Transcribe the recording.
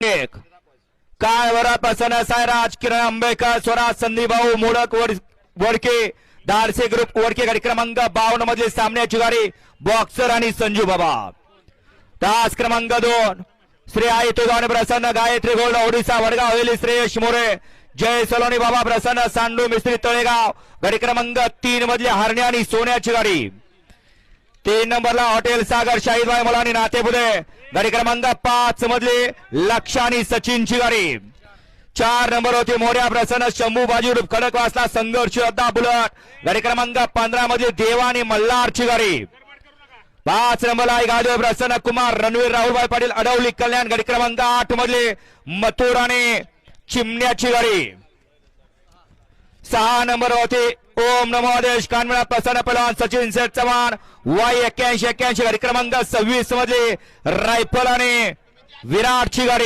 एक काय बरं प्रसन्न सायराज किरण आंबेकर स्वराज संदीप भाऊ मोडक वडके दारसे ग्रुप वडके गाडी क्रमांक 52 मधली सामन्याची गाडी बॉक्सर आणि संजू बाबा. तास क्रमांक 2 श्री आई तुझाने प्रसन्न गायत्री गोल्ड ओडिसा वडगाव हवेली श्रेयश मोरे जय सलोनी बाबा प्रसन्न सांडू मिस्त्री तळेगाव गाडी क्रमांक 3 मधली हरणी आणि सोन्याची गाडी. 3 नंबरला हॉटेल सागर शाहीदभाई मुलानी नातेपुते गाडी क्रमांक 5 मधली लक्ष आणि सचिनची गाडी. 4 नंबर होती मोर्या प्रसन्न शंभू बाजी खडकवासला संघर्ष योद्धा बुलट गाडी क्रमांक 15 मधली देवा आणि मल्हारची गाडी. 5 नंबरला गाजो प्रसन्न कुमार रणवीर राहुलभाई पाटील अडवली कल्याण गाडी क्रमांक 8 मधली मथुर आणि चिमण्याची गाडी. 6 नंबर होती ओम नमो आदेश कानमळा प्रसन्न पहलवान सचिन शेठ चव्हाण वाय 81 गाडी क्रमांक 26 मधली रायफल आणि विराटची गाडी.